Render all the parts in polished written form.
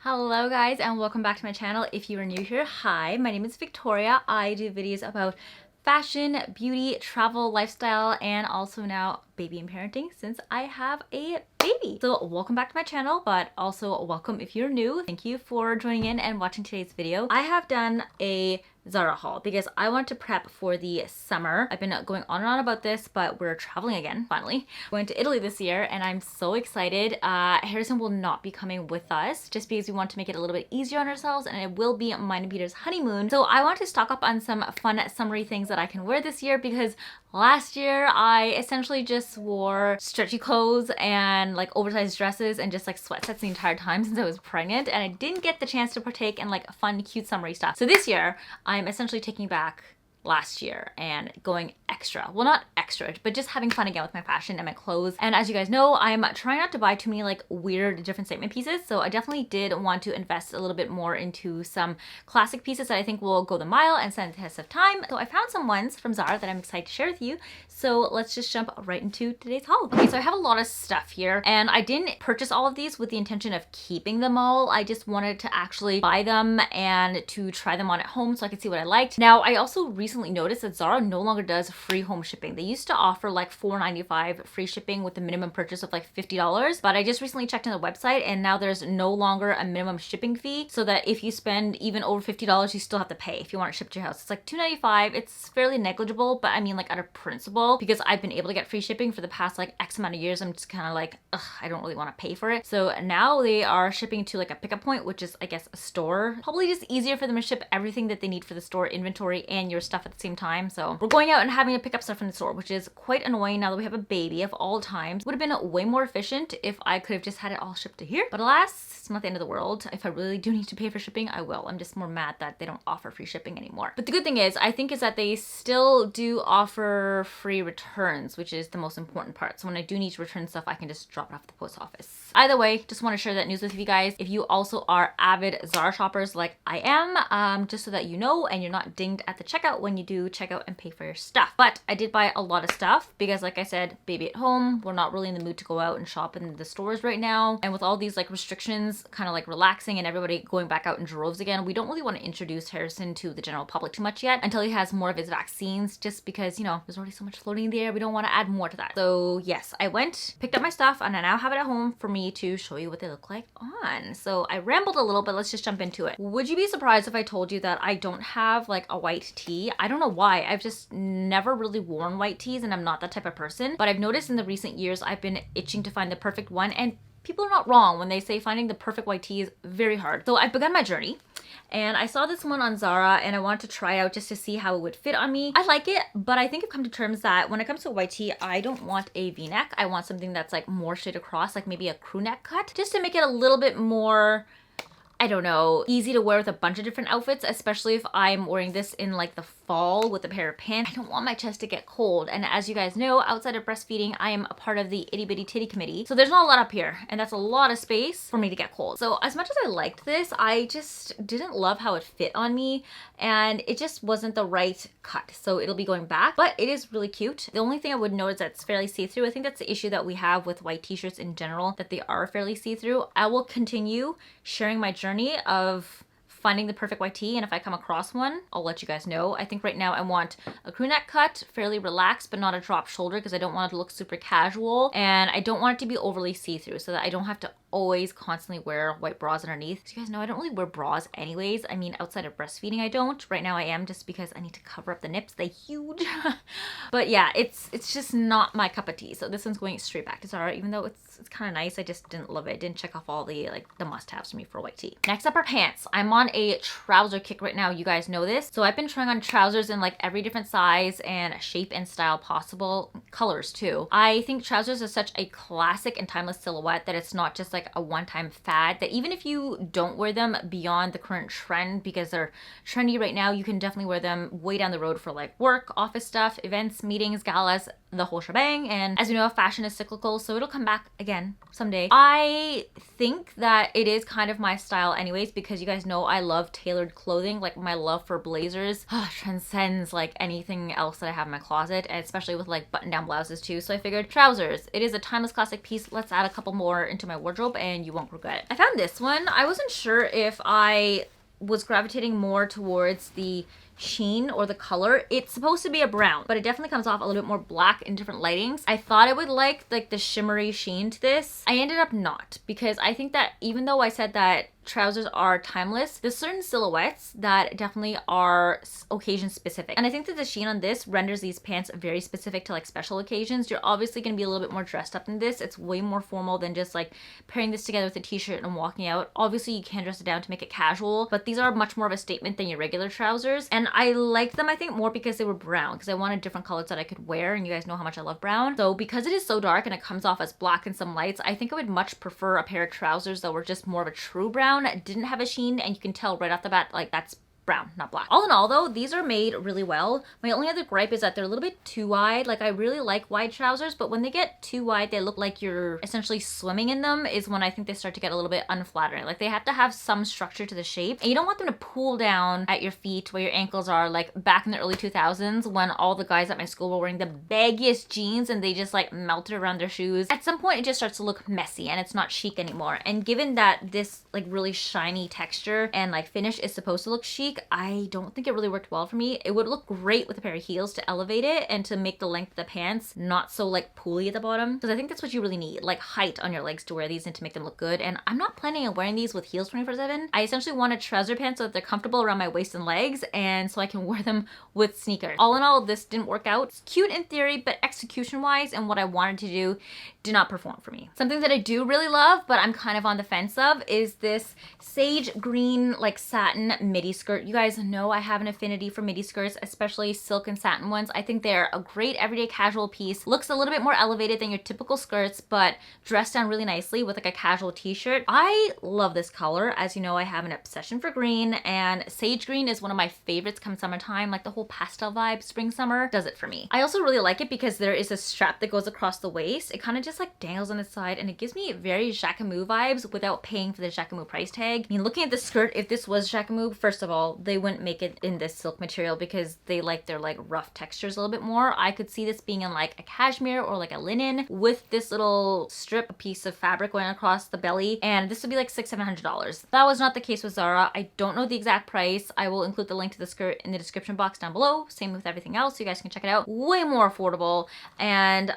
Hello guys and welcome back to my channel. If you are new here, hi, my name is Victoria. I do videos about fashion, beauty, travel, lifestyle, and also now baby and parenting since I have a baby. So welcome back to my channel, but also welcome if you're new. Thank you for joining in and watching today's video. I have done a ZARA haul because I want to prep for the summer. I've been going on and on about this, but we're traveling again, finally. Going to Italy this year and I'm so excited. Harrison will not be coming with us just because we want to make it a little bit easier on ourselves, and it will be mine and Peter's honeymoon. So I want to stock up on some fun summery things that I can wear this year because last year I essentially just wore stretchy clothes and like oversized dresses and just like sweatshirts the entire time since I was pregnant, and I didn't get the chance to partake in like fun, cute summery stuff. So this year I'm essentially taking back last year and going extra. Well, not extra, but just having fun again with my fashion and my clothes. And as you guys know, I'm trying not to buy too many like weird different statement pieces. So I definitely did want to invest a little bit more into some classic pieces that I think will go the mile and stand the test of time. So I found some ones from ZARA that I'm excited to share with you. So let's just jump right into today's haul. Okay, so I have a lot of stuff here and I didn't purchase all of these with the intention of keeping them all. I just wanted to actually buy them and to try them on at home so I could see what I liked. Now, I also recently noticed that ZARA no longer does free home shipping. They used to offer like $4.95 free shipping with the minimum purchase of like $50, but I just recently checked on the website and now there's no longer a minimum shipping fee, so that if you spend even over $50, you still have to pay if you want it shipped to your house. It's like $2.95. It's fairly negligible, but I mean, like, out of principle, because I've been able to get free shipping for the past like X amount of years, I'm just kind of like, ugh, I don't really want to pay for it. So now they are shipping to like a pickup point, which is, I guess, a store. Probably just easier for them to ship everything that they need for the store inventory and your stuff at the same time. So we're going out and having to pick up stuff from the store, which is quite annoying now that we have a baby. Of all times, would have been way more efficient if I could have just had it all shipped to here, but alas, it's not the end of the world. If I really do need to pay for shipping, I will. I'm just more mad that they don't offer free shipping anymore. But the good thing is, I think, is that they still do offer free returns, which is the most important part. So when I do need to return stuff, I can just drop it off at the post office. Either way, just want to share that news with you guys. If you also are avid ZARA shoppers like I am, just so that you know and you're not dinged at the checkout when you do check out and pay for your stuff. But I did buy a lot of stuff because, like I said, baby at home, we're not really in the mood to go out and shop in the stores right now. And with all these like restrictions kind of like relaxing and everybody going back out in droves again, we don't really want to introduce Harrison to the general public too much yet until he has more of his vaccines, just because, you know, there's already so much floating in the air. We don't want to add more to that. So yes, I went, picked up my stuff, and I now have it at home for me to show you what they look like on. So I rambled a little, but let's just jump into it. Would you be surprised if I told you that I don't have like a white tee? I don't know why. I've just never really worn white tees and I'm not that type of person, but I've noticed in the recent years I've been itching to find the perfect one, and people are not wrong when they say finding the perfect white tee is very hard. So I've begun my journey and I saw this one on ZARA and I wanted to try it out just to see how it would fit on me. I like it, but I think I've come to terms that when it comes to a white tee, I don't want a V-neck. I want something that's like more straight across, like maybe a crew neck cut, just to make it a little bit more, I don't know, easy to wear with a bunch of different outfits, especially if I'm wearing this in like the fall with a pair of pants. I don't want my chest to get cold. And as you guys know, outside of breastfeeding, I am a part of the itty bitty titty committee. So there's not a lot up here, and that's a lot of space for me to get cold. So as much as I liked this, I just didn't love how it fit on me, and it just wasn't the right cut. So it'll be going back, but it is really cute. The only thing I would note is that it's fairly see-through. I think that's the issue that we have with white t-shirts in general, that they are fairly see-through. I will continue sharing my journey of finding the perfect white tee, and if I come across one, I'll let you guys know. I think right now I want a crew neck cut, fairly relaxed, but not a drop shoulder because I don't want it to look super casual, and I don't want it to be overly see-through so that I don't have to always constantly wear white bras underneath. So you guys know I don't really wear bras anyways. I mean, outside of breastfeeding, I don't. Right now I am, just because I need to cover up the nips. They're huge. But yeah, it's just not my cup of tea. So this one's going straight back to ZARA, even though it's kind of nice. I just didn't love it. Didn't check off all the like the must-haves for me for a white tee. Next up are pants. I'm on a trouser kick right now. You guys know this. So I've been trying on trousers in like every different size and shape and style possible, colors too. I think trousers are such a classic and timeless silhouette that it's not just like a one-time fad, that even if you don't wear them beyond the current trend because they're trendy right now, you can definitely wear them way down the road for like work, office stuff, events, meetings, galas, the whole shebang. And as you know, fashion is cyclical, so it'll come back again someday. I think that it is kind of my style anyways, because you guys know I love tailored clothing. Like my love for blazers transcends like anything else that I have in my closet, and especially with like button down blouses too. So I figured trousers, it is a timeless classic piece. Let's add a couple more into my wardrobe and you won't regret it. I found this one. I wasn't sure if I was gravitating more towards the sheen or the color. It's supposed to be a brown, but it definitely comes off a little bit more black in different lightings. I thought I would like the shimmery sheen to this. I ended up not, because I think that even though I said that trousers are timeless, there's certain silhouettes that definitely are occasion specific. And I think that the sheen on this renders these pants very specific to like special occasions. You're obviously going to be a little bit more dressed up in this. It's way more formal than just like pairing this together with a t-shirt and walking out. Obviously you can dress it down to make it casual, but these are much more of a statement than your regular trousers. And I liked them, I think, more because they were brown, because I wanted different colors that I could wear, and you guys know how much I love brown. So because it is so dark and it comes off as black in some lights, I think I would much prefer a pair of trousers that were just more of a true brown, didn't have a sheen, and you can tell right off the bat like that's brown, not black. All in all though, these are made really well. My only other gripe is that they're a little bit too wide. Like I really like wide trousers, but when they get too wide, they look like you're essentially swimming in them, is when I think they start to get a little bit unflattering. Like they have to have some structure to the shape, and you don't want them to pull down at your feet where your ankles are, like back in the early 2000s when all the guys at my school were wearing the baggiest jeans and they just like melted around their shoes. At some point it just starts to look messy and it's not chic anymore. And given that this like really shiny texture and like finish is supposed to look chic, I don't think it really worked well for me. It would look great with a pair of heels to elevate it and to make the length of the pants not so like pooly at the bottom, because I think that's what you really need, like height on your legs to wear these and to make them look good. And I'm not planning on wearing these with heels 24/7. I essentially wanted trouser pants so that they're comfortable around my waist and legs, and so I can wear them with sneakers. All in all, this didn't work out. It's cute in theory, but execution wise and what I wanted to do did not perform for me. Something that I do really love, but I'm kind of on the fence of, is this sage green like satin midi skirt. You guys know I have an affinity for midi skirts, especially silk and satin ones. I think they're a great everyday casual piece. Looks a little bit more elevated than your typical skirts, but dressed down really nicely with like a casual t-shirt. I love this color. As you know, I have an obsession for green, and sage green is one of my favorites come summertime. Like the whole pastel vibe, spring, summer does it for me. I also really like it because there is a strap that goes across the waist. It kind of just like dangles on the side, and it gives me very Jacquemus vibes without paying for the Jacquemus price tag. I mean, looking at the skirt, if this was Jacquemus, first of all, they wouldn't make it in this silk material because they like their like rough textures a little bit more. I could see this being in like a cashmere or like a linen with this little strip, a piece of fabric going across the belly, and this would be like $600-700. That was not the case with Zara. I don't know the exact price. I will include the link to the skirt in the description box down below. Same with everything else, so you guys can check it out. Way more affordable, and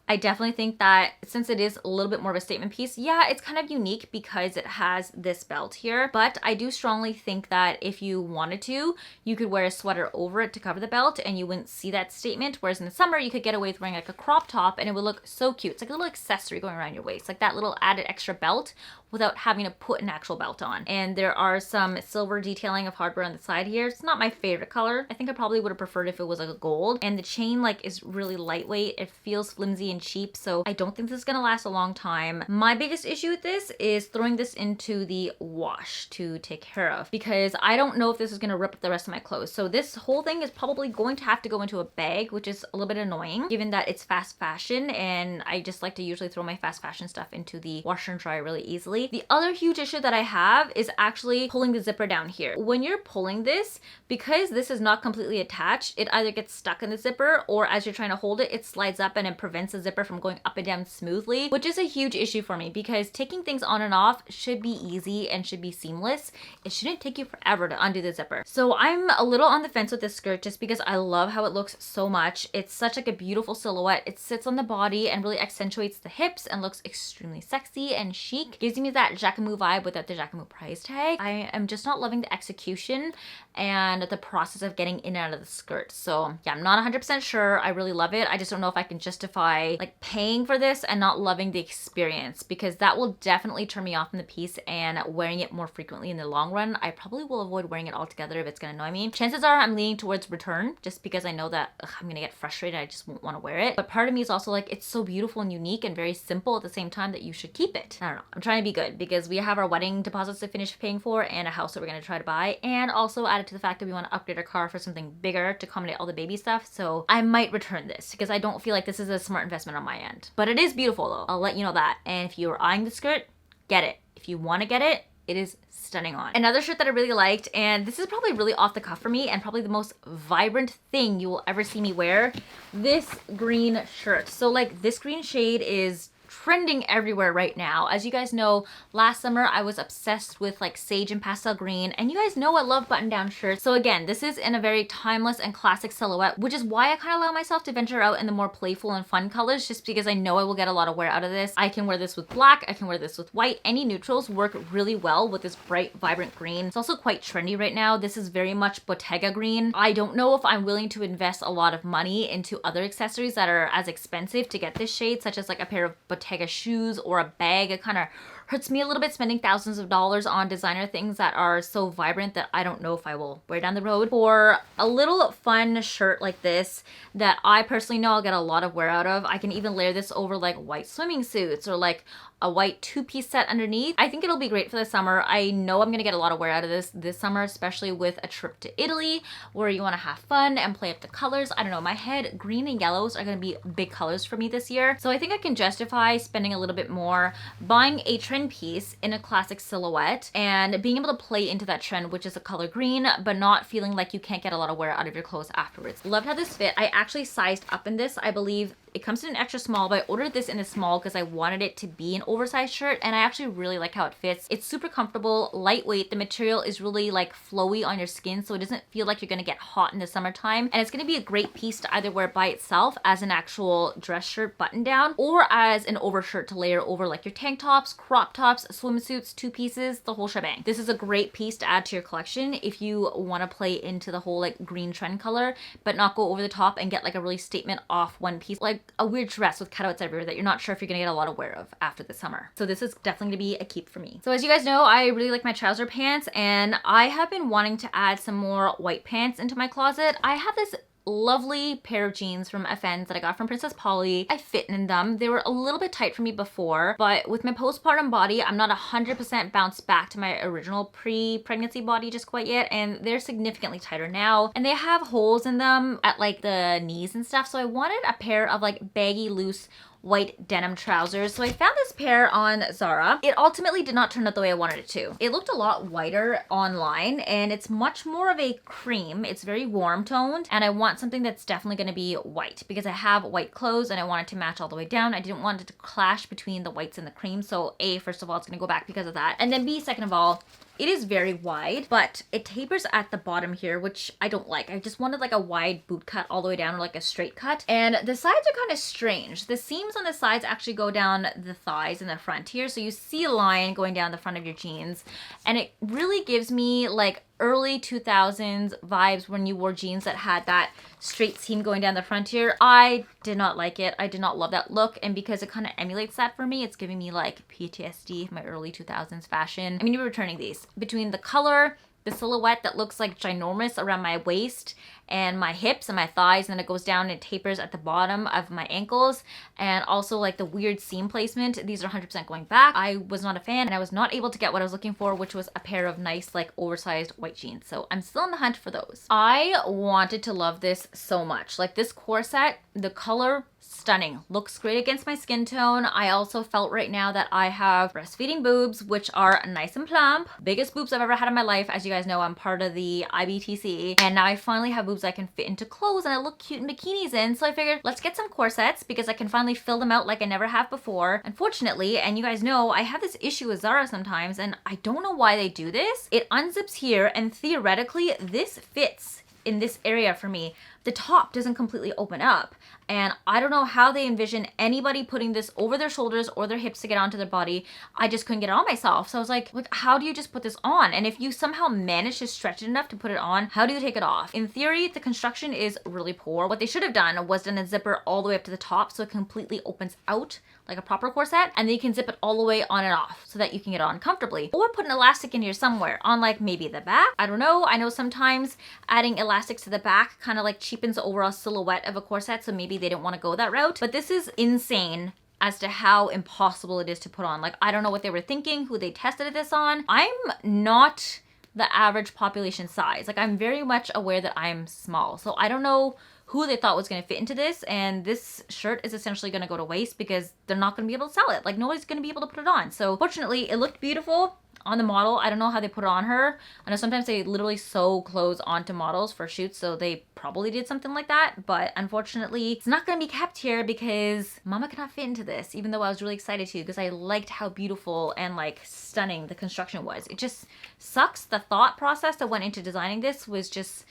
I definitely think that since it is a little bit more of a statement piece, yeah, it's kind of unique because it has this belt here, but I do strongly think that if you wanted to, you could wear a sweater over it to cover the belt and you wouldn't see that statement, whereas in the summer you could get away with wearing like a crop top and it would look so cute. It's like a little accessory going around your waist, like that little added extra belt without having to put an actual belt on. And there are some silver detailing of hardware on the side here. It's not my favorite color. I think I probably would have preferred if it was like a gold. And the chain like is really lightweight. It feels flimsy and cheap, so I don't think this is gonna last a long time. My biggest issue with this is throwing this into the wash to take care of, because I don't know if this is gonna rip up the rest of my clothes. So this whole thing is probably going to have to go into a bag, which is a little bit annoying given that it's fast fashion, and I just like to usually throw my fast fashion stuff into the washer and dryer really easily. The other huge issue that I have is actually pulling the zipper down here. When you're pulling this, because this is not completely attached, it either gets stuck in the zipper, or as you're trying to hold it, it slides up and it prevents the zipper from going up and down smoothly, which is a huge issue for me because taking things on and off should be easy and should be seamless. It shouldn't take you forever to undo the zipper. So I'm a little on the fence with this skirt just because I love how it looks so much. It's such like a beautiful silhouette. It sits on the body and really accentuates the hips and looks extremely sexy and chic. Gives me that Jacquemus vibe without the Jacquemus price tag. I am just not loving the execution and the process of getting in and out of the skirt. So yeah, I'm not 100% sure. I really love it. I just don't know if I can justify like paying for this and not loving the experience, because that will definitely turn me off in the piece, and wearing it more frequently in the long run, I probably will avoid wearing it altogether if it's gonna annoy me. Chances are I'm leaning towards return just because I know that I'm gonna get frustrated. I just won't want to wear it. But part of me is also like, it's so beautiful and unique and very simple at the same time that you should keep it. I don't know. I'm trying to be good. good because we have our wedding deposits to finish paying for and a house that we're going to try to buy, and also added to the fact that we want to upgrade our car for something bigger to accommodate all the baby stuff. So I might return this because I don't feel like this is a smart investment on my end. But it is beautiful though. I'll let you know that. And if you're eyeing the skirt, get it. If you want to get it, it is stunning on. Another shirt that I really liked, and this is probably really off the cuff for me and probably the most vibrant thing you will ever see me wear, this green shirt. So like this green shade is trending everywhere right now. As you guys know, last summer I was obsessed with like sage and pastel green, and you guys know I love button-down shirts. So again, this is in a very timeless and classic silhouette, which is why I kind of allow myself to venture out in the more playful and fun colors, just because I know I will get a lot of wear out of this. I can wear this with black, I can wear this with white. Any neutrals work really well with this bright, vibrant green. It's also quite trendy right now. This is very much Bottega green. I don't know if I'm willing to invest a lot of money into other accessories that are as expensive to get this shade, such as like a pair of Bottega shoes or a bag. It kind of hurts me a little bit spending thousands of dollars on designer things that are so vibrant that I don't know if I will wear down the road. For a little fun shirt like this that I personally know I'll get a lot of wear out of, I can even layer this over like white swimming suits or like a white two-piece set underneath. I think it'll be great for the summer. I know I'm gonna get a lot of wear out of this summer, especially with a trip to Italy where you wanna have fun and play up the colors. I don't know, my head, green and yellows are gonna be big colors for me this year. So I think I can justify spending a little bit more, buying a trend piece in a classic silhouette and being able to play into that trend, which is a color green, but not feeling like you can't get a lot of wear out of your clothes afterwards. Loved how this fit. I actually sized up in this. I believe it comes in an extra small, but I ordered this in a small because I wanted it to be an oversized shirt, and I actually really like how it fits. It's super comfortable, lightweight. The material is really like flowy on your skin, so it doesn't feel like you're gonna get hot in the summertime. And it's gonna be a great piece to either wear by itself as an actual dress shirt button down, or as an overshirt to layer over like your tank tops, crop tops, swimsuits, two pieces, the whole shebang. This is a great piece to add to your collection if you want to play into the whole like green trend color, but not go over the top and get like a really statement off one piece, like a weird dress with cutouts everywhere that you're not sure if you're gonna get a lot of wear of after the summer. So this is definitely gonna be a keep for me. So as you guys know, I really like my trouser pants, and I have been wanting to add some more white pants into my closet. I have this lovely pair of jeans from FNs that I got from Princess Polly. I fit in them. They were a little bit tight for me before, but with my postpartum body, I'm not 100% bounced back to my original pre-pregnancy body just quite yet, and they're significantly tighter now, and they have holes in them at like the knees and stuff, so I wanted a pair of like baggy, loose white denim trousers. So I found this pair on Zara. It ultimately did not turn out the way I wanted it to. It looked a lot whiter online, and it's much more of a cream. It's very warm toned, and I want something that's definitely going to be white because I have white clothes and I want it to match all the way down. I didn't want it to clash between the whites and the cream. So A, first of all, it's going to go back because of that. And then B, second of all, it is very wide, but it tapers at the bottom here, which I don't like. I just wanted like a wide boot cut all the way down, or like a straight cut. And the sides are kind of strange. The seams on the sides actually go down the thighs in the front here. So you see a line going down the front of your jeans. And it really gives me like early 2000s vibes when you wore jeans that had that straight seam going down the front here. I did not like it. I did not love that look, and because it kind of emulates that for me, it's giving me like PTSD, my early 2000s fashion. I'm gonna be returning these. Between the color, the silhouette that looks like ginormous around my waist and my hips and my thighs, and then it goes down and tapers at the bottom of my ankles, and also like the weird seam placement, these are 100% going back. I was not a fan, and I was not able to get what I was looking for, which was a pair of nice like oversized white jeans. So I'm still on the hunt for those. I wanted to love this so much. Like this corset, the color, stunning, looks great against my skin tone. I also felt right now that I have breastfeeding boobs, which are nice and plump. Biggest boobs I've ever had in my life. As you guys know, I'm part of the IBTC, and now I finally have boobs I can fit into clothes and I look cute in bikinis in. So I figured let's get some corsets because I can finally fill them out like I never have before. Unfortunately, and you guys know, I have this issue with Zara sometimes, and I don't know why they do this. It unzips here, and theoretically this fits in this area for me. The top doesn't completely open up, and I don't know how they envision anybody putting this over their shoulders or their hips to get onto their body. I just couldn't get it on myself. So I was like, how do you just put this on? And if you somehow manage to stretch it enough to put it on, how do you take it off? In theory, the construction is really poor. What they should have done was done a zipper all the way up to the top so it completely opens out like a proper corset, and then you can zip it all the way on and off so that you can get on comfortably. Or put an elastic in here somewhere on like maybe the back. I don't know. I know sometimes adding elastics to the back kind of like cheapens the overall silhouette of a corset, so maybe they didn't want to go that route. But this is insane as to how impossible it is to put on. Like, I don't know what they were thinking, who they tested this on. I'm not the average population size. Like, I'm very much aware that I'm small. So I don't know who they thought was going to fit into this, and this shirt is essentially going to go to waste because they're not going to be able to sell it. Like, nobody's going to be able to put it on. So fortunately, it looked beautiful on the model. I don't know how they put it on her. I know sometimes they literally sew clothes onto models for shoots, so they probably did something like that, but unfortunately it's not going to be kept here because mama cannot fit into this, even though I was really excited to because I liked how beautiful and like stunning the construction was. It just sucks. The thought process that went into designing this was just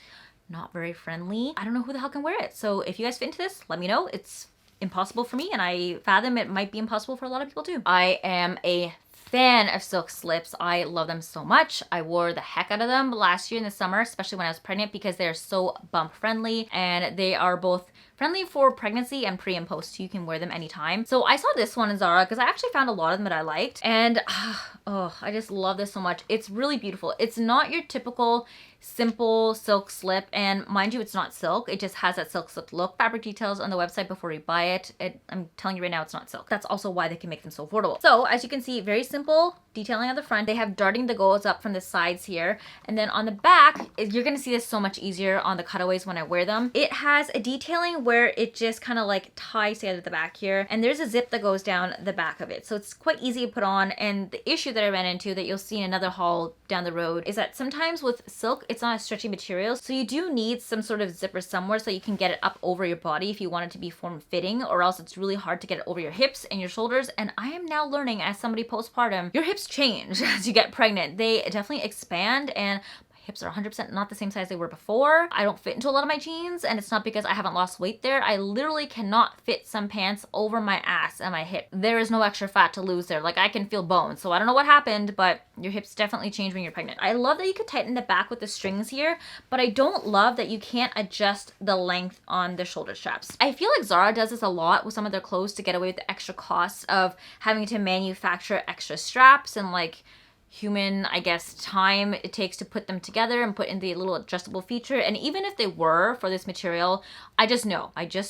not very friendly. I don't know who the hell can wear it. So if you guys fit into this, let me know. It's impossible for me, and I fathom it might be impossible for a lot of people too. I am a fan of silk slips. I love them so much. I wore the heck out of them last year in the summer, especially when I was pregnant, because they're so bump friendly and they are both friendly for pregnancy and pre and post. You can wear them anytime. So I saw this one in Zara because I actually found a lot of them that I liked, and oh, I just love this so much. It's really beautiful. It's not your typical simple silk slip, and mind you, it's not silk. It just has that silk slip look. Fabric details on the website before you buy it. I'm telling you right now, it's not silk. That's also why they can make them so affordable. So as you can see, very simple detailing on the front. They have darting that goes up from the sides here, and then on the back, you're gonna see this so much easier on the cutaways when I wear them. It has a detailing where it just kind of like ties together at the back here, and there's a zip that goes down the back of it, so it's quite easy to put on. And the issue that I ran into that you'll see in another haul down the road is that sometimes with silk, it's not a stretchy material, so you do need some sort of zipper somewhere so you can get it up over your body if you want it to be form-fitting, or else it's really hard to get it over your hips and your shoulders. And I am now learning, as somebody postpartum, your hips change as you get pregnant. They definitely expand, and hips are 100% not the same size they were before. I don't fit into a lot of my jeans, and it's not because I haven't lost weight there. I literally cannot fit some pants over my ass and my hip. There is no extra fat to lose there. Like, I can feel bone. So I don't know what happened, but your hips definitely change when you're pregnant. I love that you could tighten the back with the strings here, but I don't love that you can't adjust the length on the shoulder straps. I feel like Zara does this a lot with some of their clothes to get away with the extra costs of having to manufacture extra straps and like human, I guess, time it takes to put them together and put in the little adjustable feature. And even if they were for this material, I just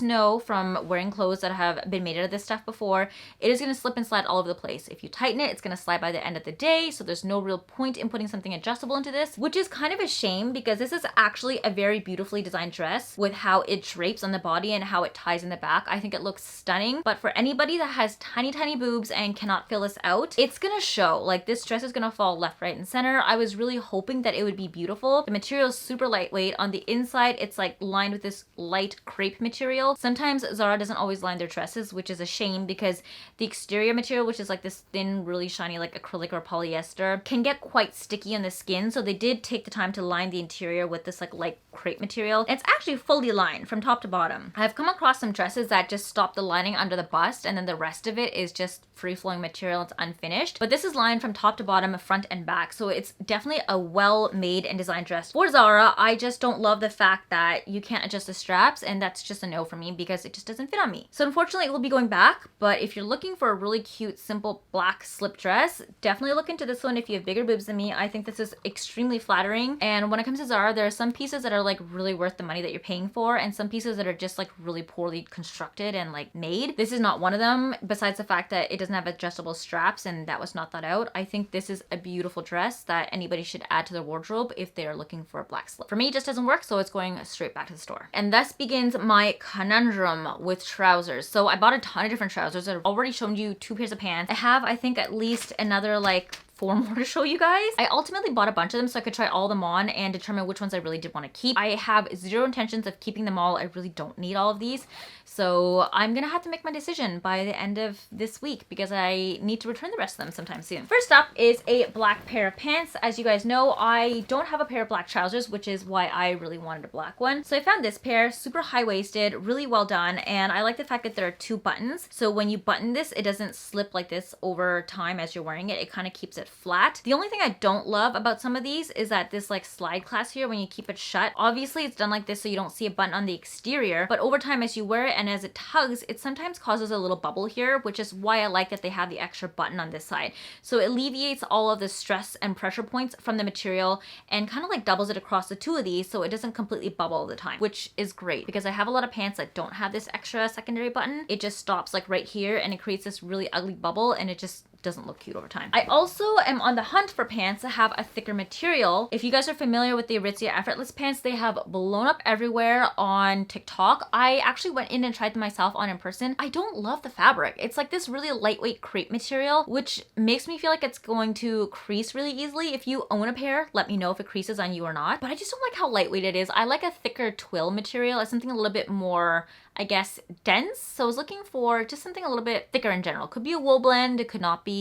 know from wearing clothes that have been made out of this stuff before, it is going to slip and slide all over the place. If you tighten it, it's going to slide by the end of the day, so there's no real point in putting something adjustable into this, which is kind of a shame because this is actually a very beautifully designed dress with how it drapes on the body and how it ties in the back. I think it looks stunning, but for anybody that has tiny boobs and cannot fill this out, it's going to show. Like, this dress is going to fall left, right, and center. I was really hoping that it would be beautiful. The material is super lightweight. On the inside, it's like lined with this light crepe material. Sometimes Zara doesn't always line their dresses, which is a shame because the exterior material, which is like this thin, really shiny, like acrylic or polyester, can get quite sticky on the skin. So they did take the time to line the interior with this like light crepe material. And it's actually fully lined from top to bottom. I've come across some dresses that just stop the lining under the bust, and then the rest of it is just free-flowing material. It's unfinished, but this is lined from top to bottom, front and back, so it's definitely a well-made and designed dress for Zara. I just don't love the fact that you can't adjust the straps, and that's just a no for me because it just doesn't fit on me. So unfortunately, it will be going back, but if you're looking for a really cute, simple black slip dress, definitely look into this one if you have bigger boobs than me. I think this is extremely flattering, and when it comes to Zara, there are some pieces that are like really worth the money that you're paying for, and some pieces that are just like really poorly constructed and like made. This is not one of them, besides the fact that it doesn't have adjustable straps, and that was not thought out. I think this is a beautiful dress that anybody should add to their wardrobe if they are looking for a black slip. For me, it just doesn't work, so it's going straight back to the store. And thus begins my conundrum with trousers. So I bought a ton of different trousers. I've already shown you 2 pairs of pants. I have, I think, at least another like 4 more to show you guys. I ultimately bought a bunch of them so I could try all them on and determine which ones I really did want to keep. I have zero intentions of keeping them all. I really don't need all of these. So I'm gonna have to make my decision by the end of this week because I need to return the rest of them sometime soon. First up is a black pair of pants. As you guys know, I don't have a pair of black trousers, which is why I really wanted a black one. So I found this pair, super high-waisted, really well done, and I like the fact that there are 2 buttons. So when you button this, it doesn't slip like this over time as you're wearing it. It kind of keeps it flat. The only thing I don't love about some of these is that this like slide clasp here, when you keep it shut, obviously it's done like this so you don't see a button on the exterior, but over time as you wear it and as it tugs, it sometimes causes a little bubble here, which is why I like that they have the extra button on this side. So it alleviates all of the stress and pressure points from the material and kind of like doubles it across the two of these so it doesn't completely bubble all the time, which is great because I have a lot of pants that don't have this extra secondary button. It just stops like right here and it creates this really ugly bubble and it just doesn't look cute over time. I also am on the hunt for pants that have a thicker material. If you guys are familiar with the Aritzia Effortless pants, they have blown up everywhere on TikTok. I actually went in and tried them myself on in person. I don't love the fabric. It's like this really lightweight crepe material, which makes me feel like it's going to crease really easily. If you own a pair, let me know if it creases on you or not. But I just don't like how lightweight it is. I like a thicker twill material as something a little bit more, I guess, dense. So I was looking for just something a little bit thicker in general. Could be a wool blend, it could not be,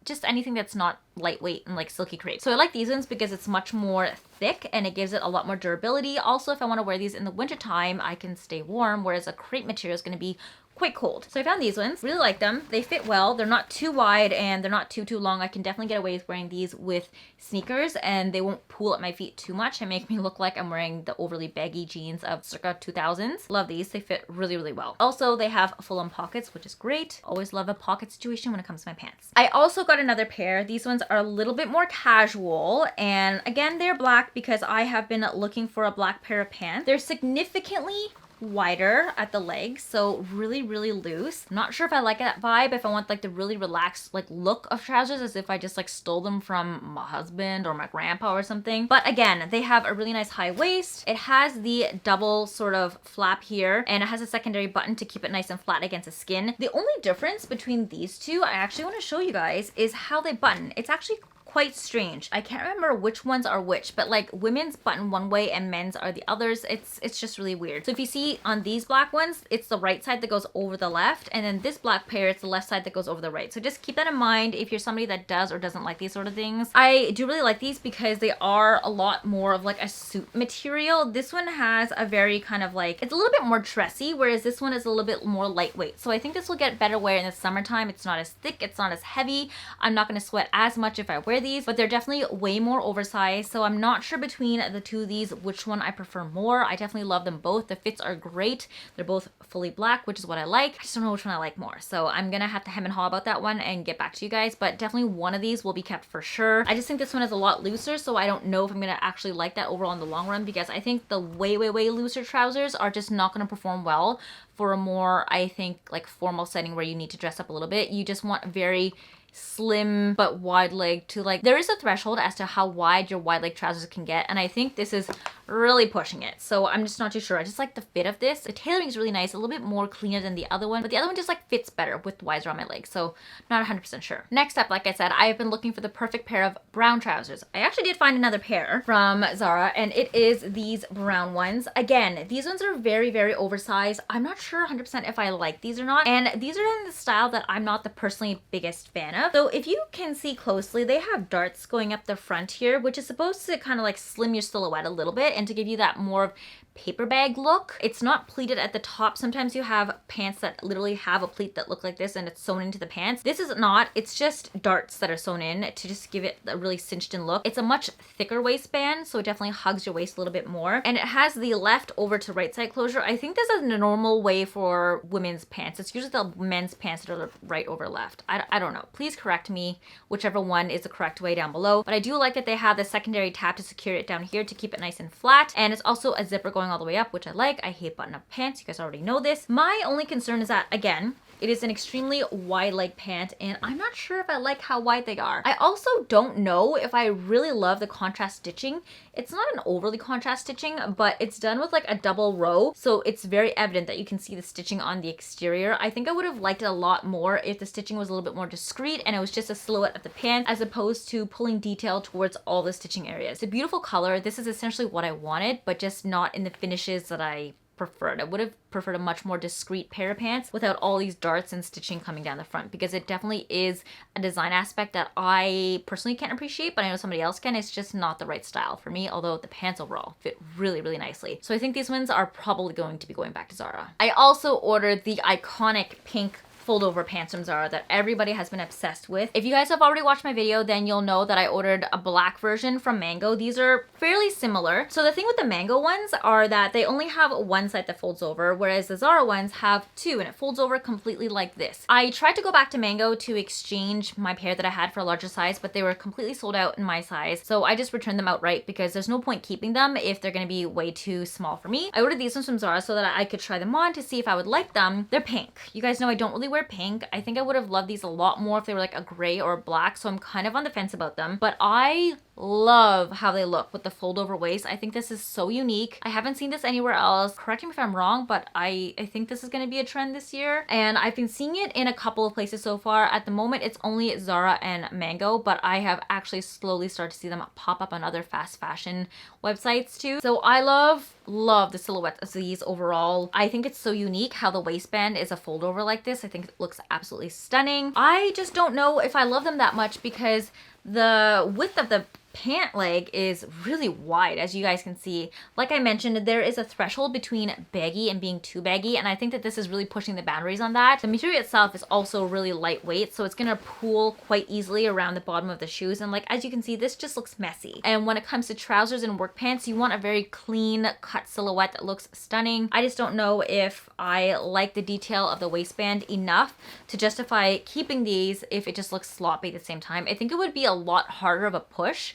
just anything that's not lightweight and like silky crepe. So I like these ones because it's much more thick and it gives it a lot more durability. Also, if I want to wear these in the winter time, I can stay warm, whereas a crepe material is going to be quite cold. So I found these ones, really like them. They fit well. They're not too wide and they're not too long. I can definitely get away with wearing these with sneakers and they won't pull at my feet too much and make me look like I'm wearing the overly baggy jeans of circa 2000s. Love these. They fit really, really well. Also, they have full-on pockets, which is great. Always love a pocket situation when it comes to my pants. I also got another pair. These ones are a little bit more casual and again, they're black because I have been looking for a black pair of pants. They're significantly wider at the legs, so really loose. I'm not sure if I like that vibe, if I want like the really relaxed like look of trousers as if I just like stole them from my husband or my grandpa or something. But again, they have a really nice high waist. It has the double sort of flap here and it has a secondary button to keep it nice and flat against the skin. The only difference between these two, I actually want to show you guys, is how they button. It's actually quite strange. I can't remember which ones are which, but like women's button one way and men's are the others. It's just really weird. So if you see on these black ones, it's the right side that goes over the left, and then this black pair, it's the left side that goes over the right. So just keep that in mind if you're somebody that does or doesn't like these sort of things. I do really like these because they are a lot more of like a suit material. This one has a very kind of like, it's a little bit more dressy, whereas this one is a little bit more lightweight. So I think this will get better wear in the summertime. It's not as thick, it's not as heavy. I'm not going to sweat as much if I wear these, but they're definitely way more oversized. So I'm not sure between the two of these which one I prefer more. I definitely love them both. The fits are great. They're both fully black, which is what I like. I just don't know which one I like more. So I'm gonna have to hem and haw about that one and get back to you guys, but definitely one of these will be kept for sure. I just think this one is a lot looser, so I don't know if I'm gonna actually like that overall in the long run, because I think the way looser trousers are just not gonna perform well for a more, I think, like formal setting where you need to dress up a little bit. You just want very slim but wide leg to like, there is a threshold as to how wide your wide leg trousers can get, and I think this is really pushing it. So I'm just not too sure. I just like the fit of this. The tailoring is really nice, a little bit more cleaner than the other one, but the other one just like fits better with wider on my legs. So not 100% sure. Next up, like I said, I have been looking for the perfect pair of brown trousers. I actually did find another pair from Zara, and it is these brown ones. Again, these ones are very oversized. I'm not sure 100% if I like these or not, and these are in the style that I'm not the personally biggest fan of. So if you can see closely, they have darts going up the front here, which is supposed to kind of like slim your silhouette a little bit and to give you that more paper bag look. It's not pleated at the top. Sometimes you have pants that literally have a pleat that look like this and it's sewn into the pants. This is not. It's just darts that are sewn in to just give it a really cinched in look. It's a much thicker waistband, so it definitely hugs your waist a little bit more. And it has the left over to right side closure. I think this is a normal way for women's pants. It's usually the men's pants that are right over left. I don't know. Please correct me, whichever one is the correct way down below. But I do like that they have the secondary tab to secure it down here to keep it nice and flat. And it's also a zipper going all the way up, which I like. I hate button-up pants. You guys already know this. My only concern is that, again, it is an extremely wide leg pant, and I'm not sure if I like how wide they are. I also don't know if I really love the contrast stitching. It's not an overly contrast stitching, but it's done with like a double row, so it's very evident that you can see the stitching on the exterior. I think I would have liked it a lot more if the stitching was a little bit more discreet and it was just a silhouette of the pant as opposed to pulling detail towards all the stitching areas. It's a beautiful color. This is essentially what I wanted, but just not in the finishes that I preferred. I would have preferred a much more discreet pair of pants without all these darts and stitching coming down the front, because it definitely is a design aspect that I personally can't appreciate, but I know somebody else can. It's just not the right style for me, although the pants overall fit really nicely. So I think these ones are probably going to be going back to Zara. I also ordered the iconic pink fold over pants from Zara that everybody has been obsessed with. If you guys have already watched my video, then you'll know that I ordered a black version from Mango. These are fairly similar. So the thing with the Mango ones are that they only have one side that folds over, whereas the Zara ones have two, and it folds over completely like this. I tried to go back to Mango to exchange my pair that I had for a larger size, but they were completely sold out in my size. So I just returned them outright because there's no point keeping them if they're gonna be way too small for me. I ordered these ones from Zara so that I could try them on to see if I would like them. They're pink. You guys know I don't really wear pink. I think I would have loved these a lot more if they were like a gray or a black, so I'm kind of on the fence about them. But I love how they look with the fold over waist. I think this is so unique. I haven't seen this anywhere else. Correct me if I'm wrong, but I think this is going to be a trend this year. And I've been seeing it in a couple of places so far. At the moment, it's only Zara and Mango, but I have actually slowly started to see them pop up on other fast fashion websites too. So I love the silhouette of these overall. I think it's so unique how the waistband is a fold over like this. I think it looks absolutely stunning. I just don't know if I love them that much because the width of the pant leg is really wide, as you guys can see. Like I mentioned, there is a threshold between baggy and being too baggy, and I think that this is really pushing the boundaries on that. The material itself is also really lightweight, so it's gonna pull quite easily around the bottom of the shoes, and like as you can see, this just looks messy. And when it comes to trousers and work pants, you want a very clean cut silhouette that looks stunning. I just don't know if I like the detail of the waistband enough to justify keeping these if it just looks sloppy at the same time. I think it would be a lot harder of a push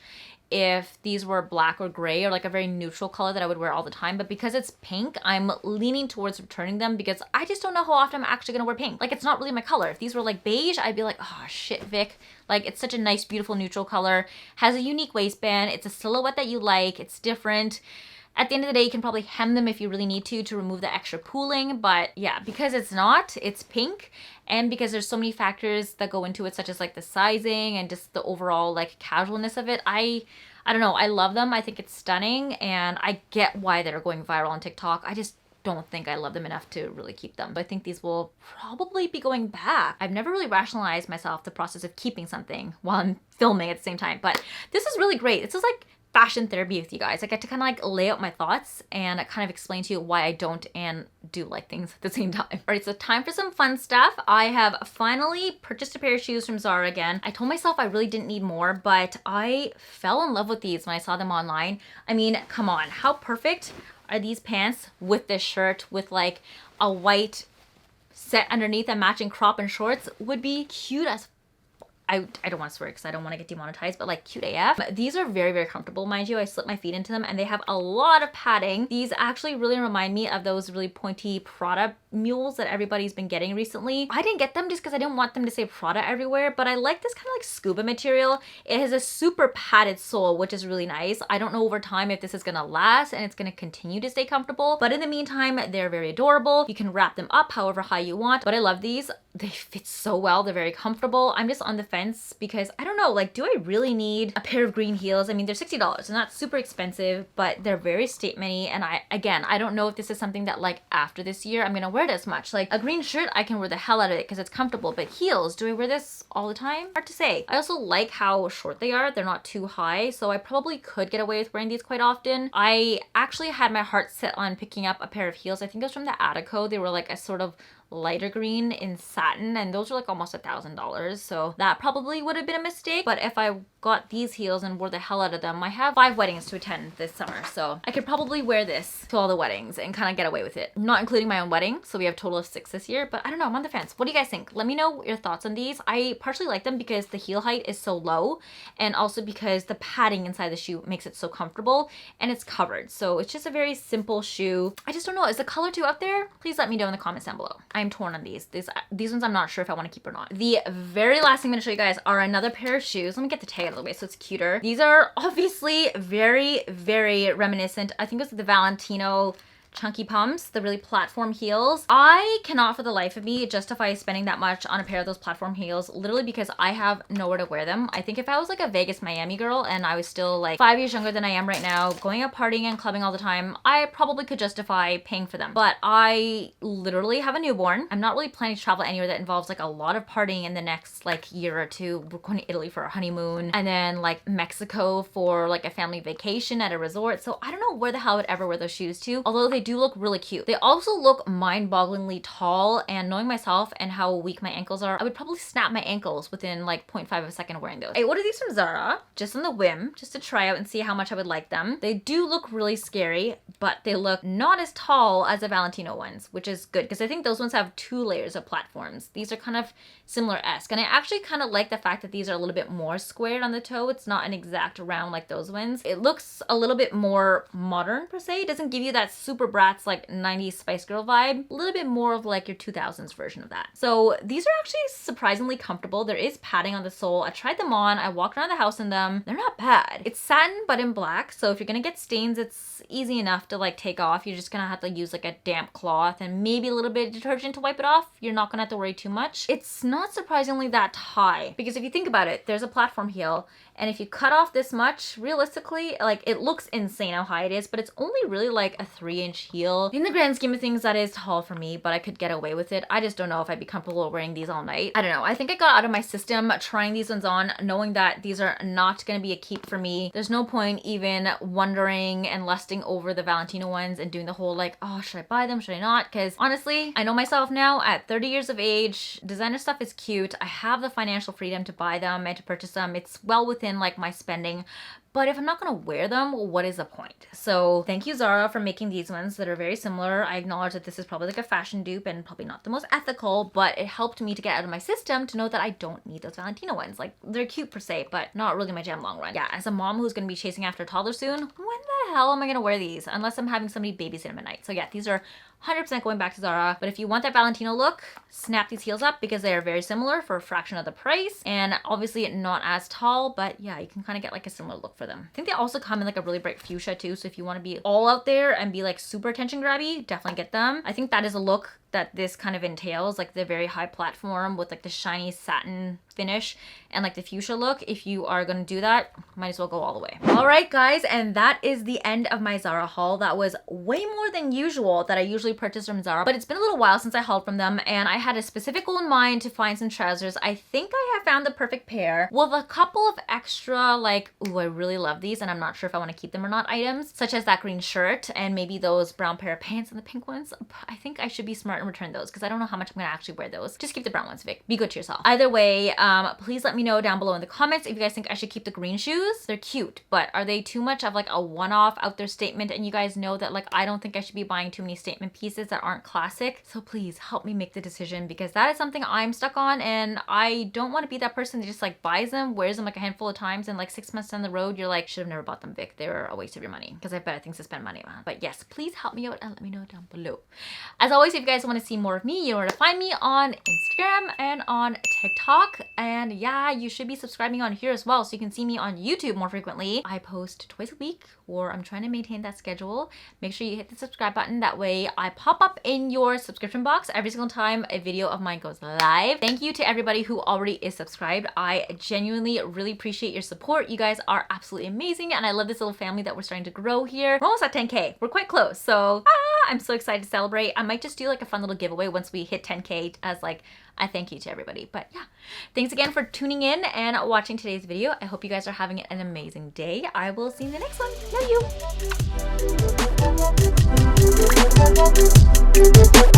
if these were black or gray or like a very neutral color that I would wear all the time. But because it's pink, I'm leaning towards returning them because I just don't know how often I'm actually gonna wear pink. Like, it's not really my color. If these were like beige, I'd be like, oh shit, Vic. Like, it's such a nice, beautiful neutral color, has a unique waistband, it's a silhouette that you like, it's different. At the end of the day, you can probably hem them if you really need to remove the extra pooling. But yeah, because it's not, it's pink. And because there's so many factors that go into it, such as like the sizing and just the overall like casualness of it, I don't know. I love them. I think it's stunning. And I get why they're going viral on TikTok. I just don't think I love them enough to really keep them. But I think these will probably be going back. I've never really rationalized myself the process of keeping something while I'm filming at the same time. But this is really great. This is like fashion therapy with you guys. I get to kind of like lay out my thoughts and kind of explain to you why I don't and do like things at the same time. All right, so time for some fun stuff. I have finally purchased a pair of shoes from Zara again. I told myself I really didn't need more, but I fell in love with these when I saw them online. I mean, come on, how perfect are these pants with this shirt with like a white set underneath and matching crop and shorts? Would be cute as I don't want to swear because I don't want to get demonetized, but like cute AF. These are very, very comfortable, mind you. I slip my feet into them and they have a lot of padding. These actually really remind me of those really pointy Prada mules that everybody's been getting recently. I didn't get them just because I didn't want them to say Prada everywhere, but I like this kind of like scuba material. It has a super padded sole, which is really nice. I don't know over time if this is gonna last and it's gonna continue to stay comfortable, but in the meantime, they're very adorable. You can wrap them up however high you want, but I love these. They fit so well. They're very comfortable. I'm just on the fence because I don't know, like, do I really need a pair of green heels? I mean, they're $60. They're not super expensive, but they're very statement-y. And I don't know if this is something that like after this year, I'm gonna wear it as much. Like a green shirt, I can wear the hell out of it because it's comfortable, but heels, do I wear this all the time? Hard to say. I also like how short they are. They're not too high, so I probably could get away with wearing these quite often. I actually had my heart set on picking up a pair of heels. I think it was from the Attico. They were like a sort of lighter green in satin, and those were like almost $1,000, so that probably would have been a mistake. But if I got these heels and wore the hell out of them, I have 5 weddings to attend this summer, so I could probably wear this to all the weddings and kind of get away with it, not including my own wedding. So we have a total of 6 this year, but I don't know, I'm on the fence. What do you guys think? Let me know your thoughts on these. I partially like them because the heel height is so low, and also because the padding inside the shoe makes it so comfortable and it's covered, so it's just a very simple shoe. I just don't know, is the color too out there? Please let me know in the comments down below. I'm torn on these ones. I'm not sure if I want to keep or not. The very last thing I'm going to show you guys are another pair of shoes. Let me get the tag out of the way so it's cuter. These are obviously very, very reminiscent. I think it was the Valentino chunky pumps, the really platform heels. I cannot for the life of me justify spending that much on a pair of those platform heels, literally because I have nowhere to wear them. I think if I was like a Vegas, Miami girl and I was still like 5 years younger than I am right now, going out partying and clubbing all the time, I probably could justify paying for them. But I literally have a newborn. I'm not really planning to travel anywhere that involves like a lot of partying in the next like year or two. We're going to Italy for a honeymoon and then like Mexico for like a family vacation at a resort. So I don't know where the hell I would ever wear those shoes to, although they they do look really cute. They also look mind-bogglingly tall, and knowing myself and how weak my ankles are, I would probably snap my ankles within like 0.5 of a second wearing those. I ordered these from Zara just on the whim, just to try out and see how much I would like them. They do look really scary, but they look not as tall as the Valentino ones, which is good because I think those ones have 2 layers of platforms. These are kind of similar-esque, and I actually kind of like the fact that these are a little bit more squared on the toe. It's not an exact round like those ones. It looks a little bit more modern per se. It doesn't give you that super brats like 90s Spice Girl vibe. A little bit more of like your 2000s version of that. So these are actually surprisingly comfortable. There is padding on the sole. I tried them on. I walked around the house in them. They're not bad. It's satin but in black, so if you're gonna get stains, it's easy enough to like take off. You're just gonna have to use like a damp cloth and maybe a little bit of detergent to wipe it off. You're not gonna have to worry too much. It's not surprisingly that high because if you think about it, there's a platform heel, and if you cut off this much, realistically, like it looks insane how high it is, but it's only really like a 3-inch heel. In the grand scheme of things, that is tall for me, but I could get away with it. I just don't know if I'd be comfortable wearing these all night. I don't know. I think I got out of my system trying these ones on, knowing that these are not going to be a keep for me. There's no point even wondering and lusting over the Valentino ones and doing the whole like, oh, should I buy them? Should I not? Because honestly, I know myself now at 30 years of age, designer stuff is cute. I have the financial freedom to buy them and to purchase them. It's well within like my spending. But if I'm not gonna wear them, what is the point? So thank you, Zara, for making these ones that are very similar. I acknowledge that this is probably like a fashion dupe and probably not the most ethical, but it helped me to get out of my system to know that I don't need those Valentino ones. Like, they're cute per se, but not really my jam long run. Yeah, as a mom who's gonna be chasing after a toddler soon, when the hell am I gonna wear these? Unless I'm having somebody babysit them at night. So yeah, these are 100% going back to Zara. But if you want that Valentino look, snap these heels up because they are very similar for a fraction of the price, and obviously not as tall, but yeah, you can kind of get like a similar look for them. I think they also come in like a really bright fuchsia too, so if you want to be all out there and be like super attention grabby, definitely get them. I think that is a look that this kind of entails, like the very high platform with like the shiny satin finish and like the fuchsia look. If you are gonna do that, might as well go all the way. All right, guys, and that is the end of my Zara haul. That was way more than usual that I usually purchase from Zara, but it's been a little while since I hauled from them, and I had a specific goal in mind to find some trousers. I think I have found the perfect pair with a couple of extra like, ooh, I really love these and I'm not sure if I want to keep them or not items, such as that green shirt and maybe those brown pair of pants and the pink ones. I think I should be smart and return those because I don't know how much I'm gonna actually wear those. Just keep the brown ones, Vic. Be good to yourself. Either way, please let me know down below in the comments if you guys think I should keep the green shoes. They're cute, but are they too much of like a one-off out there statement? And you guys know that like I don't think I should be buying too many statement pieces that aren't classic. So please help me make the decision because that is something I'm stuck on, and I don't want to be that person that just like buys them, wears them like a handful of times, and like 6 months down the road you're like, should have never bought them, Vic. They were a waste of your money, because I have better things to spend money on. But yes, please help me out and let me know down below. As always, if you guys want to see more of me, you know where to find me on Instagram and on TikTok. And yeah, you should be subscribing on here as well so you can see me on YouTube more frequently. I post twice a week, or I'm trying to maintain that schedule. Make sure you hit the subscribe button. That way I pop up in your subscription box every single time a video of mine goes live. Thank you to everybody who already is subscribed. I genuinely really appreciate your support. You guys are absolutely amazing, and I love this little family that we're starting to grow here. We're almost at 10K. We're quite close, so I'm so excited to celebrate. I might just do like a fun little giveaway once we hit 10K as like a thank you to everybody. But yeah, thanks again for tuning in and watching today's video. I hope you guys are having an amazing day. I will see you in the next one. Love you.